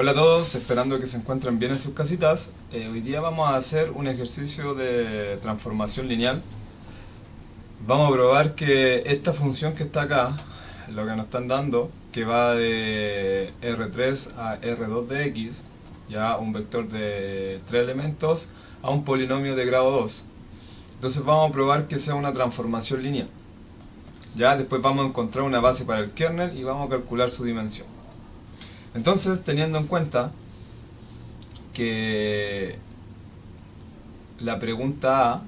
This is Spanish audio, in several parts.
Hola a todos, esperando que se encuentren bien en sus casitas. Hoy día vamos a hacer un ejercicio de transformación lineal. Vamos a probar que esta función que está acá, lo que nos están dando, que va de R3 a R2 de X, ya un vector de 3 elementos, a un polinomio de grado 2. Entonces vamos a probar que sea una transformación lineal. Ya después vamos a encontrar una base para el kernel y vamos a calcular su dimensión. Entonces, teniendo en cuenta que la pregunta A,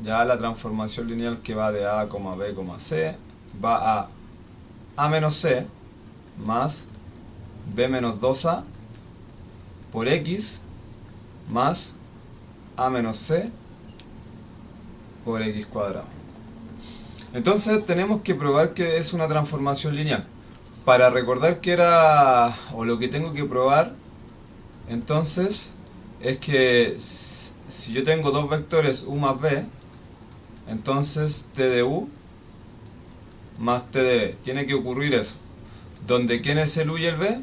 ya la transformación lineal que va de A, B, C, va a menos C más B menos 2A por X más A menos C por X cuadrado. Entonces tenemos que probar que es una transformación lineal. Para recordar que era, o lo que tengo que probar, entonces, es que si yo tengo dos vectores U más B, entonces T de U más T de B. Tiene que ocurrir eso. Donde ¿quién es el U y el B?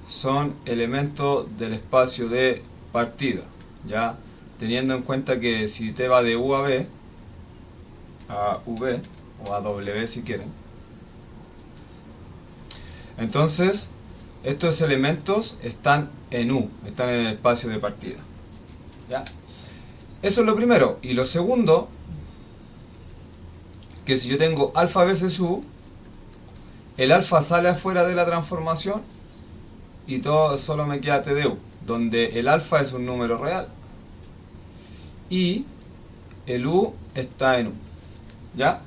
Son elementos del espacio de partida. ¿Ya? Teniendo en cuenta que si T va de U a B, a V, o a W si quieren, entonces estos elementos están en U, están en el espacio de partida. ¿Ya? Eso es lo primero. Y lo segundo, que si yo tengo alfa veces U, el alfa sale afuera de la transformación y todo solo me queda T de U, donde el alfa es un número real y el U está en U. ¿Ya?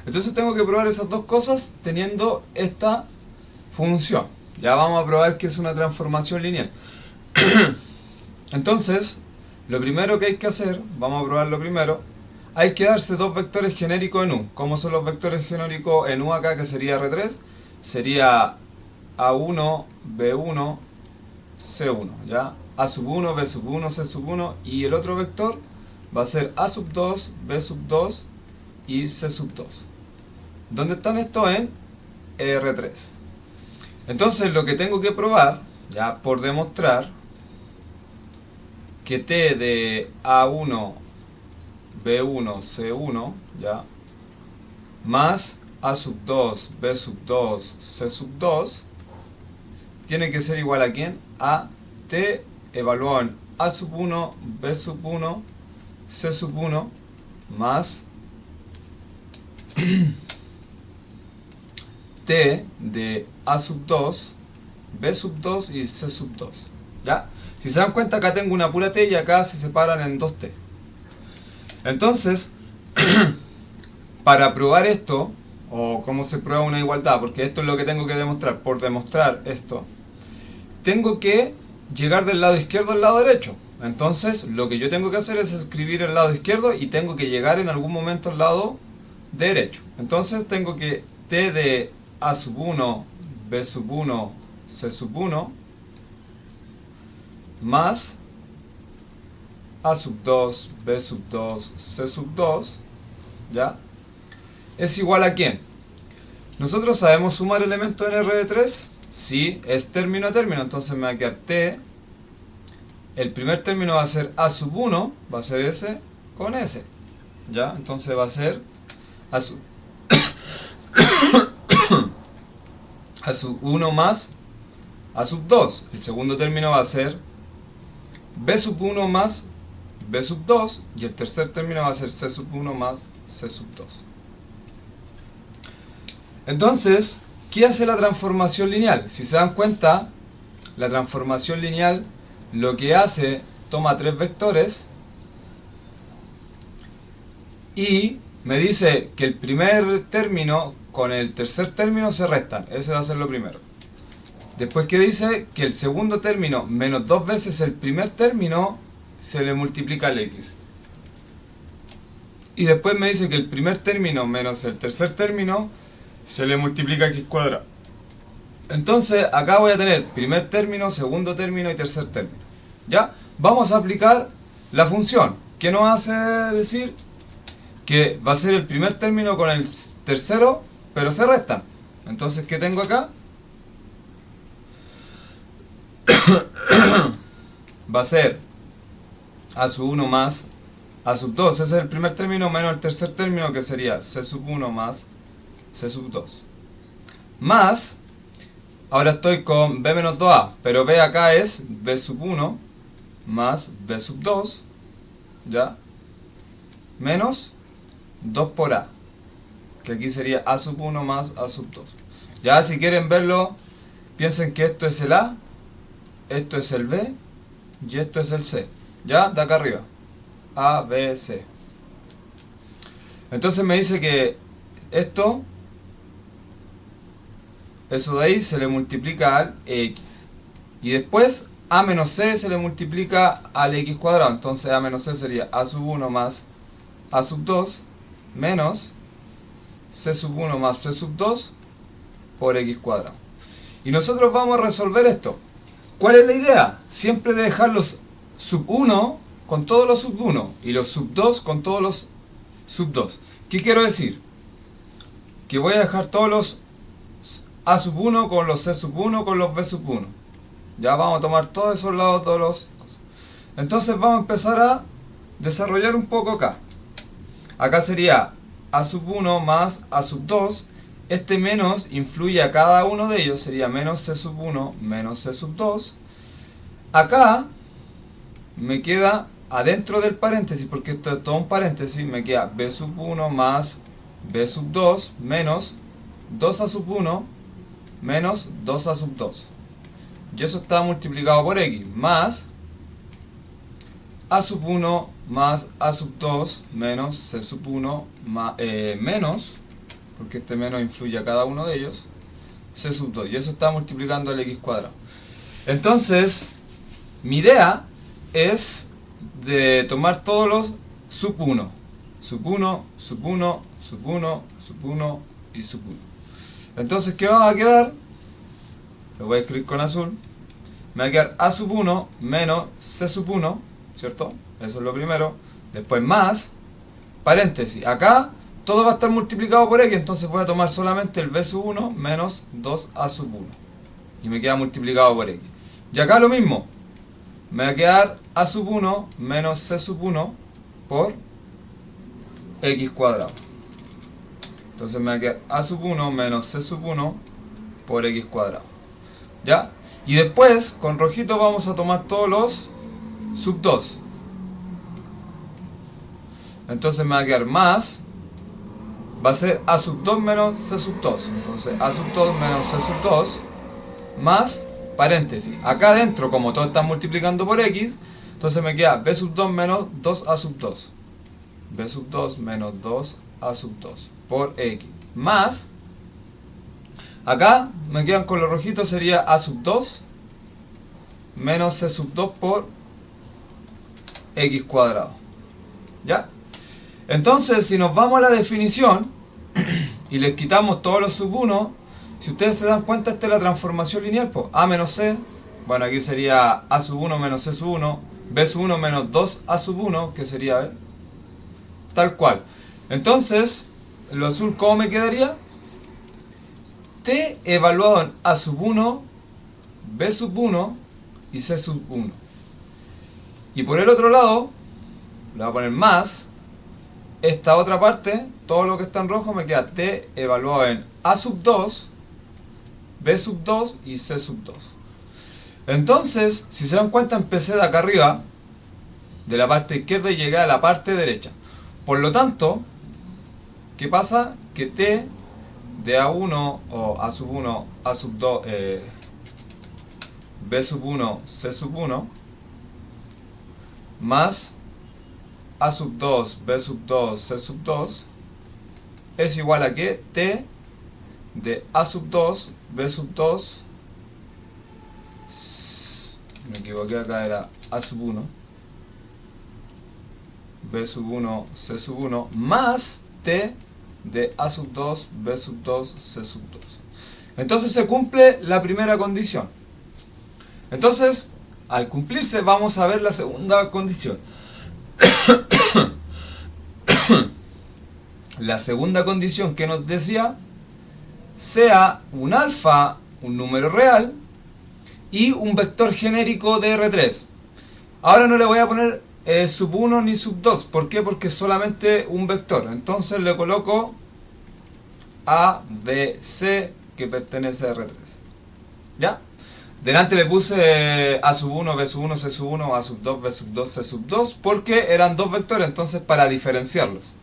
Entonces tengo que probar esas dos cosas teniendo esta función. Ya vamos a probar que es una transformación lineal. Entonces, lo primero que hay que hacer, vamos a probar lo primero, hay que darse dos vectores genéricos en U. ¿Cómo son los vectores genéricos en U acá, que sería R3? Sería A1, B1, C1, ¿ya? A sub 1, B sub 1, C sub 1, y el otro vector va a ser A sub 2, B sub 2 y C sub 2. ¿Dónde están estos? En R3. Entonces lo que tengo que probar, ya por demostrar, que T de A1, B1, C1, ya, más A sub 2, B sub 2, C sub 2, tiene que ser igual a ¿quién? A T evaluado en A sub 1, B sub 1, C sub 1, más T de A sub 2, B sub 2 y C sub 2. ¿Ya? Si se dan cuenta, acá tengo una pura T y acá se separan en dos T. Entonces, para probar esto, o cómo se prueba una igualdad, porque esto es lo que tengo que demostrar, por demostrar esto, tengo que llegar del lado izquierdo al lado derecho. Entonces, lo que yo tengo que hacer es escribir el lado izquierdo y tengo que llegar en algún momento al lado derecho. Entonces, tengo que T de A sub 1, B sub 1, C sub 1, más A sub 2, B sub 2, C sub 2, ¿ya? ¿Es igual a quién? ¿Nosotros sabemos sumar elementos en R de 3? Sí, es término a término, entonces me va a quedar T. El primer término va a ser A sub 1, va a ser S con S, ¿ya? Entonces va a ser A sub A sub 1 más A sub 2. El segundo término va a ser B sub 1 más B sub 2. Y el tercer término va a ser C sub 1 más C sub 2. Entonces, ¿qué hace la transformación lineal? Si se dan cuenta, la transformación lineal lo que hace, toma tres vectores y me dice que el primer término con el tercer término se restan. Ese va a ser lo primero. Después que dice que el segundo término menos dos veces el primer término se le multiplica al X. Y después me dice que el primer término menos el tercer término se le multiplica X cuadrado. Entonces acá voy a tener primer término, segundo término y tercer término. ¿Ya? Vamos a aplicar la función. ¿Qué nos hace decir? Que va a ser el primer término con el tercero, pero se restan. Entonces, ¿qué tengo acá? va a ser a sub 1 más a sub 2. Ese es el primer término menos el tercer término, que sería c sub 1 más c sub 2. Más, ahora estoy con b menos 2a, pero b acá es b sub 1 más b sub 2, ¿ya? Menos 2 por a, que aquí sería a sub 1 más a sub 2. Ya, si quieren verlo, piensen que esto es el a, esto es el b y esto es el c, ¿ya? De acá arriba, a, b, c. Entonces me dice que esto, eso de ahí se le multiplica al x, y después a menos c se le multiplica al x cuadrado. Entonces a menos c sería a sub 1 más a sub 2 menos c sub 1 más c sub 2 por x cuadrado. Y nosotros vamos a resolver esto. ¿Cuál es la idea? Siempre de dejar los sub 1 con todos los sub 1 y los sub 2 con todos los sub 2. ¿Qué quiero decir? Que voy a dejar todos los a sub 1 con los c sub 1 con los b sub 1. Ya vamos a tomar todos esos lados, todos los... Entonces vamos a empezar a desarrollar un poco acá. Acá sería a sub 1 más a sub 2. Este menos influye a cada uno de ellos, sería menos c sub 1 menos c sub 2. Acá me queda adentro del paréntesis, porque esto es todo un paréntesis, me queda b sub 1 más b sub 2 menos 2a sub 1 menos 2a sub 2. Y eso está multiplicado por x, más a sub 1 más a sub 2 menos c sub 1 menos, porque este menos influye a cada uno de ellos, c sub 2. Y eso está multiplicando el x cuadrado. Entonces, mi idea es de tomar todos los sub 1. Sub 1, sub 1, sub 1, sub 1 y sub 1. Entonces, ¿qué va a quedar? Lo voy a escribir con azul. Me va a quedar a sub 1 menos c sub 1, ¿cierto? Eso es lo primero. Después más, paréntesis. Acá todo va a estar multiplicado por x, entonces voy a tomar solamente el b sub 1 menos 2a sub 1. Y me queda multiplicado por x. Y acá lo mismo. Me va a quedar a sub 1 menos c sub 1 por x cuadrado. Entonces me va a quedar a sub 1 menos c sub 1 por x cuadrado. ¿Ya? Y después, con rojito, vamos a tomar todos los sub 2. Entonces me va a quedar más, va a ser a sub 2 menos c sub 2. Entonces a sub 2 menos c sub 2 más, paréntesis. Acá adentro, como todo está multiplicando por x, entonces me queda b sub 2 menos 2a sub 2. b sub 2 menos 2a sub 2 por x. Más, acá me quedan con los rojitos, sería a sub 2 menos c sub 2 por x cuadrado. ¿Ya? Entonces, si nos vamos a la definición y les quitamos todos los sub 1, si ustedes se dan cuenta, esta es la transformación lineal, pues a menos c, bueno, aquí sería a sub 1 menos c sub 1, b sub 1 menos 2a sub 1, que sería b, tal cual. Entonces, lo azul, ¿cómo me quedaría? T evaluado en a sub 1, b sub 1 y c sub 1. Y por el otro lado, le voy a poner más, esta otra parte, todo lo que está en rojo, me queda t evaluado en a sub 2, b sub 2 y c sub 2. Entonces, si se dan cuenta, empecé de acá arriba, de la parte izquierda, y llegué a la parte derecha. Por lo tanto, ¿qué pasa? Que t de a1 o a sub 1, a sub 2, b sub 1, c sub 1, más a sub 2, b sub 2, c sub 2, es igual a que t de a sub 2, b sub 2, me equivoqué, acá era a sub 1, b sub 1, c sub 1, más t de a sub 2, b sub 2, c sub 2. Entonces se cumple la primera condición. Entonces, al cumplirse, vamos a ver la segunda condición. La segunda condición que nos decía, sea un alfa un número real y un vector genérico de R3. Ahora no le voy a poner sub 1 ni sub 2. ¿Por qué? Porque es solamente un vector. Entonces le coloco A, B, C, que pertenece a R3. ¿Ya? Delante le puse A sub 1, B sub 1, C sub 1, A sub 2, B sub 2, C sub 2, porque eran dos vectores, entonces para diferenciarlos.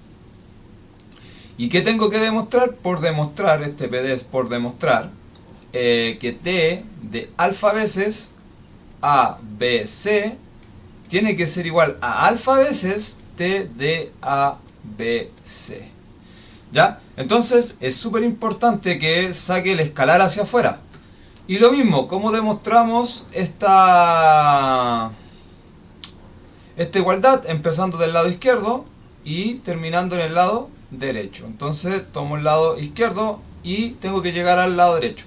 ¿Y qué tengo que demostrar? Por demostrar, este PD es por demostrar, que T de alfa veces A, B, C tiene que ser igual a alfa veces T de A, B, C. ¿Ya? Entonces es súper importante que saque el escalar hacia afuera. Y lo mismo, ¿cómo demostramos esta igualdad? Empezando del lado izquierdo y terminando en el lado derecho. Entonces tomo el lado izquierdo y tengo que llegar al lado derecho.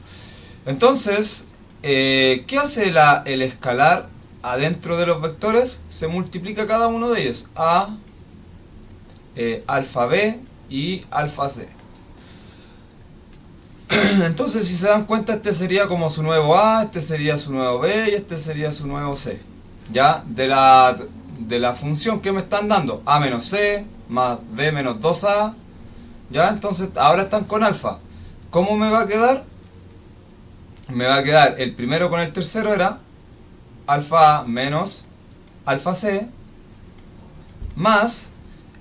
Entonces, ¿qué hace el escalar adentro de los vectores? Se multiplica cada uno de ellos. A, alfa B y alfa C. Entonces, si se dan cuenta, este sería como su nuevo A, este sería su nuevo B y este sería su nuevo C. ¿Ya? De la función que me están dando, A menos C más B menos 2A. ¿Ya? Entonces, ahora están con alfa. ¿Cómo me va a quedar? Me va a quedar el primero con el tercero era alfa A menos alfa C, más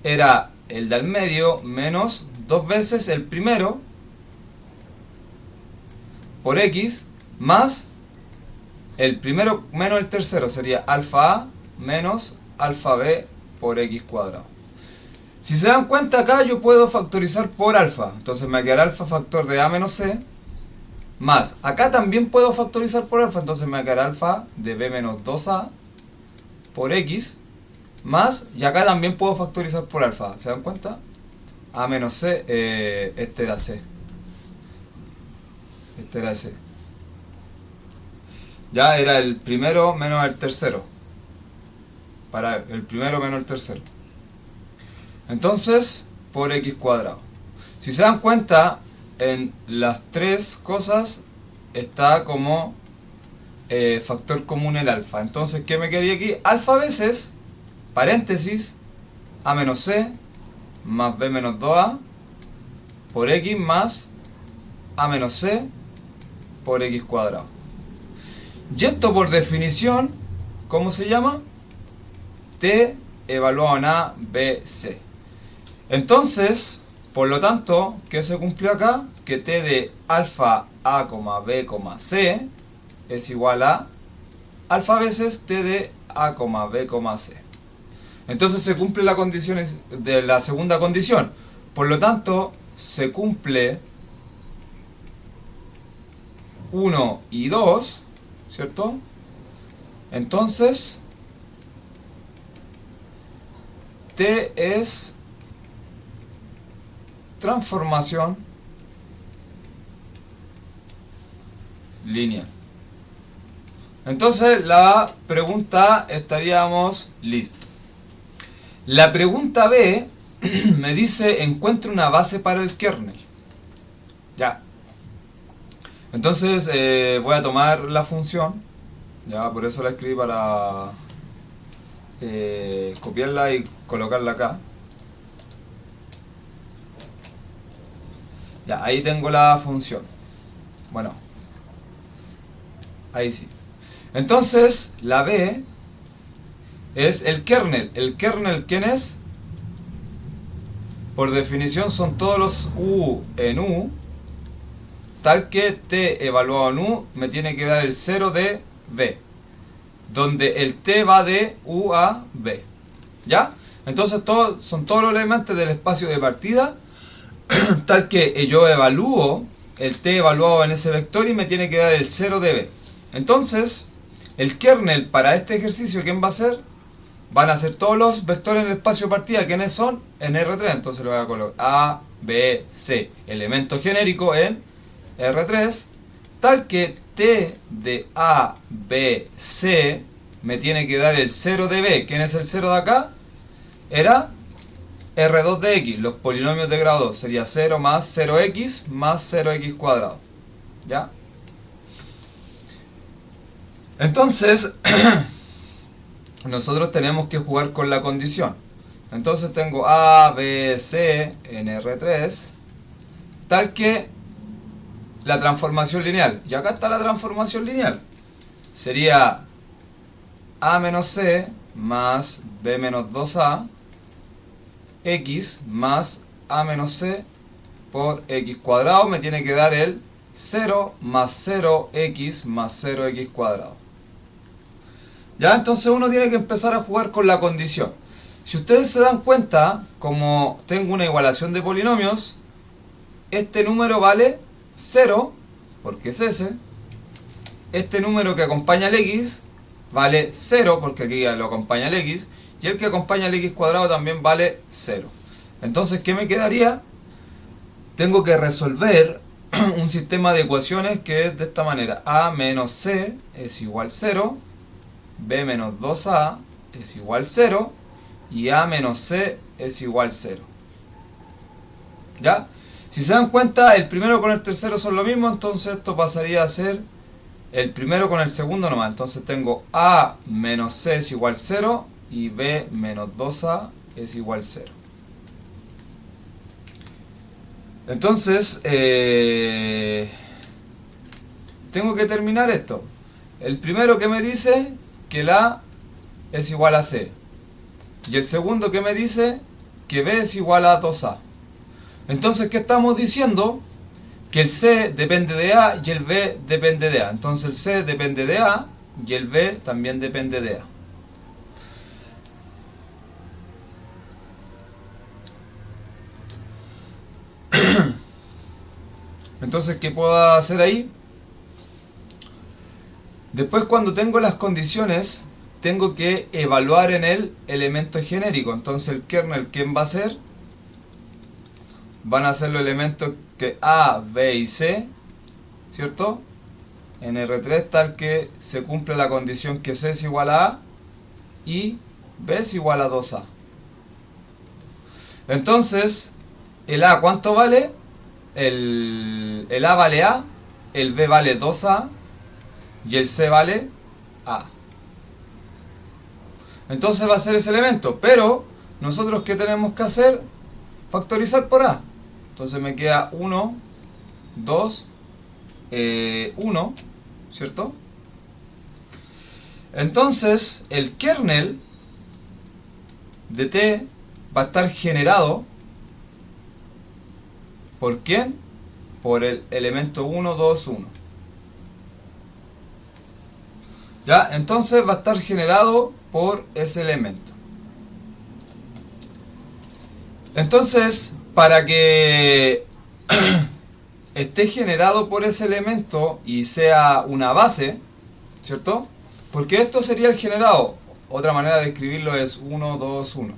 era el del medio menos dos veces el primero por X, más el primero menos el tercero sería alfa A menos alfa B por X cuadrado. Si se dan cuenta, acá yo puedo factorizar por alfa, entonces me va a quedar alfa factor de A menos C, más, acá también puedo factorizar por alfa, entonces me va a quedar alfa de B menos 2A por X, más, y acá también puedo factorizar por alfa, ¿se dan cuenta? A menos C, este era C. Este era C. Ya era el primero menos el tercero. Para el primero menos el tercero. Entonces, por X cuadrado. Si se dan cuenta, en las tres cosas está como factor común el alfa. Entonces, ¿qué me quedaría aquí? Alfa veces, paréntesis, A menos C más B menos 2A por X más A menos C por X cuadrado. Y esto por definición, ¿cómo se llama? T evaluado en A, B, C. Entonces, por lo tanto, ¿qué se cumplió acá? Que T de alfa A, B, C es igual a alfa veces T de A, B, C. Entonces se cumple la condición de la segunda condición. Por lo tanto, se cumple 1 y 2, ¿cierto? Entonces, T es transformación lineal. Entonces, la pregunta A estaríamos listos. La pregunta B me dice, encuentra una base para el kernel. Ya. Entonces voy a tomar la función, ya por eso la escribí para copiarla y colocarla acá. Ya, ahí tengo la función. Bueno, ahí sí. Entonces la B es el kernel. ¿El kernel quién es? Por definición son todos los U en U, tal que T evaluado en U me tiene que dar el 0 de B, donde el T va de U a B. ¿Ya? Entonces son todos los elementos del espacio de partida, tal que yo evalúo el T evaluado en ese vector y me tiene que dar el 0 de B. Entonces, el kernel para este ejercicio, ¿quién va a ser? Van a ser todos los vectores en el espacio de partida. ¿Quiénes son? En R3. Entonces lo voy a colocar A, B, C. Elemento genérico en R3. Tal que T de A, B, C me tiene que dar el 0 de B. ¿Quién es el 0 de acá? Era R2 de X. Los polinomios de grado 2. Sería 0 más 0x más 0x cuadrado. ¿Ya? Entonces, nosotros tenemos que jugar con la condición. Entonces tengo A, B, C en R3, tal que la transformación lineal. Y acá está la transformación lineal. Sería A menos C más B menos 2A, X más A menos C por X cuadrado me tiene que dar el 0 más 0X más 0X cuadrado. Ya, entonces uno tiene que empezar a jugar con la condición. Si ustedes se dan cuenta, como tengo una igualación de polinomios, este número vale 0, porque es ese. Este número que acompaña al x vale 0, porque aquí ya lo acompaña el x. Y el que acompaña al x cuadrado también vale 0. Entonces, ¿qué me quedaría? Tengo que resolver un sistema de ecuaciones que es de esta manera. A menos C es igual 0. B menos 2A es igual 0. Y A menos C es igual 0. ¿Ya? Si se dan cuenta, el primero con el tercero son lo mismo, entonces esto pasaría a ser el primero con el segundo nomás. Entonces tengo A menos C es igual 0 y B menos 2A es igual 0. Entonces, tengo que terminar esto. El primero que me dice que el A es igual a C. Y el segundo que me dice que B es igual a 2A. Entonces, ¿qué estamos diciendo? Que el C depende de A y el B depende de A. Entonces el C depende de A y el B también depende de A. Entonces, ¿qué puedo hacer ahí? Después, cuando tengo las condiciones, tengo que evaluar en el elemento genérico. Entonces el kernel, ¿quién va a ser? Van a ser los elementos que A, B y C, ¿cierto? En R3 tal que se cumple la condición que C es igual a A y B es igual a 2A. Entonces, el A, ¿cuánto vale? El A vale A, el B vale 2A y el C vale A. Entonces va a ser ese elemento, pero nosotros ¿qué tenemos que hacer? Factorizar por A. Entonces me queda 1, 2, 1, ¿cierto? Entonces el kernel de T va a estar generado ¿por quién? Por el elemento 1, 2, 1. ¿Ya? Entonces va a estar generado por ese elemento. Entonces, para que esté generado por ese elemento y sea una base, ¿cierto? Porque esto sería el generado. Otra manera de escribirlo es 1, 2, 1.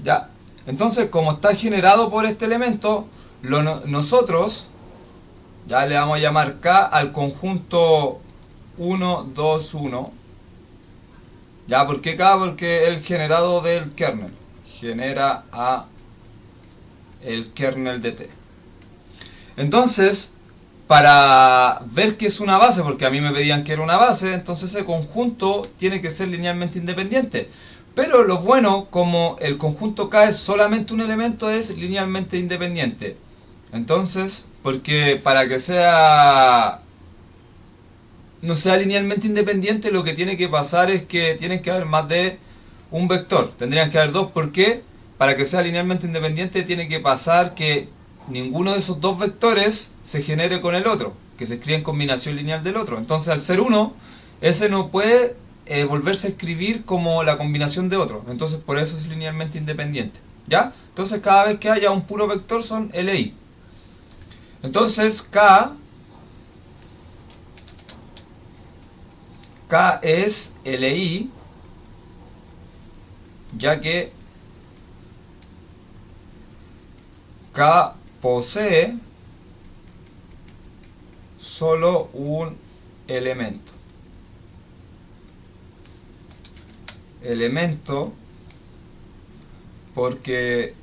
¿Ya? Entonces, como está generado por este elemento, nosotros ya le vamos a llamar K al conjunto 1, 2, 1. ¿Ya? ¿Por qué K? Porque el generado del kernel genera a el kernel de T. Entonces, para ver que es una base, porque a mí me pedían que era una base, entonces ese conjunto tiene que ser linealmente independiente. Pero lo bueno, como el conjunto K es solamente un elemento, es linealmente independiente. Entonces, porque para que no sea linealmente independiente, lo que tiene que pasar es que tienen que haber más de un vector. Tendrían que haber dos, porque para que sea linealmente independiente tiene que pasar que ninguno de esos dos vectores se genere con el otro, que se escriba en combinación lineal del otro. Entonces, al ser uno, ese no puede volverse a escribir como la combinación de otro. Entonces, por eso es linealmente independiente. ¿Ya? Entonces, cada vez que haya un puro vector son LI. Entonces, K es LI, ya que K posee solo un elemento. Elemento porque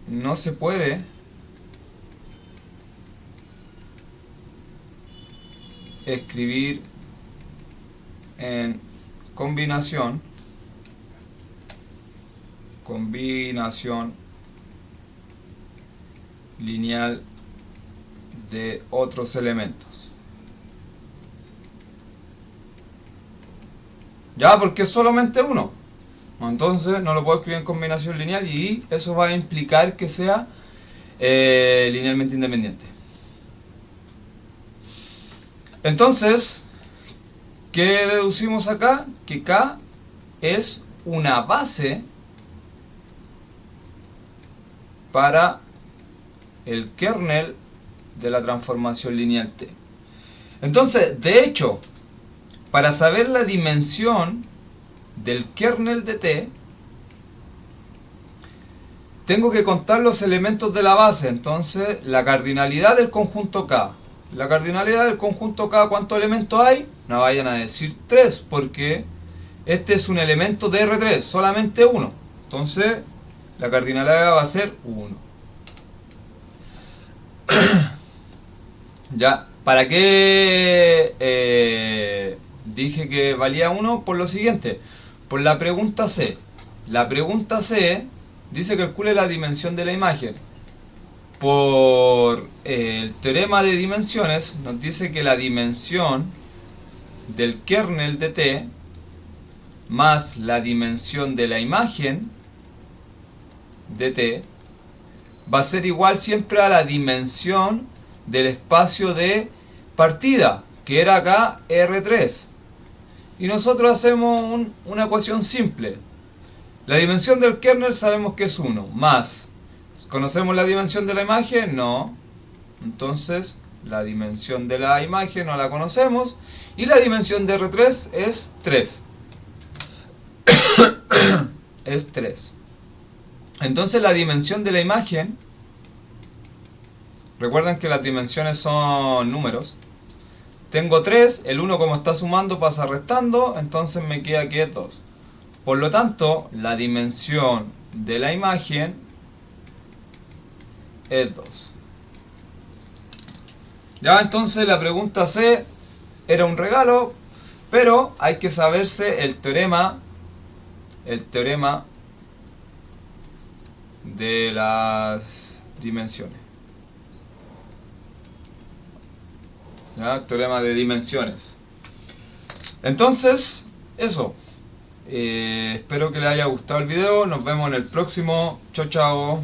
no se puede escribir en combinación lineal de otros elementos. Ya, porque es solamente uno. Entonces no lo puedo escribir en combinación lineal y eso va a implicar que sea linealmente independiente. Entonces, ¿qué deducimos acá? Que K es una base para el kernel de la transformación lineal T. Entonces, de hecho, para saber la dimensión del kernel de T, tengo que contar los elementos de la base. Entonces, la cardinalidad del conjunto K. La cardinalidad del conjunto K, ¿cuántos elementos hay? No vayan a decir 3, porque este es un elemento de R3, solamente uno. Entonces, la cardinalidad va a ser 1. Ya, ¿para qué dije que valía 1? Por lo siguiente, por la pregunta C. La pregunta C dice que calcule la dimensión de la imagen. Por el teorema de dimensiones nos dice que la dimensión del kernel de T más la dimensión de la imagen de T va a ser igual siempre a la dimensión del espacio de partida, que era acá R3. Y nosotros hacemos una ecuación simple. La dimensión del kernel sabemos que es 1, más, ¿conocemos la dimensión de la imagen? No. Entonces, la dimensión de la imagen no la conocemos. Y la dimensión de R3 es 3. Es 3. Entonces, la dimensión de la imagen, recuerden que las dimensiones son números. Tengo 3, el 1 como está sumando pasa restando, entonces me queda que es 2. Por lo tanto, la dimensión de la imagen es 2. Ya, entonces la pregunta C era un regalo, pero hay que saberse el teorema de las dimensiones. ¿Ya? Teorema de dimensiones. Entonces, eso. Espero que les haya gustado el video. Nos vemos en el próximo. Chao, chao.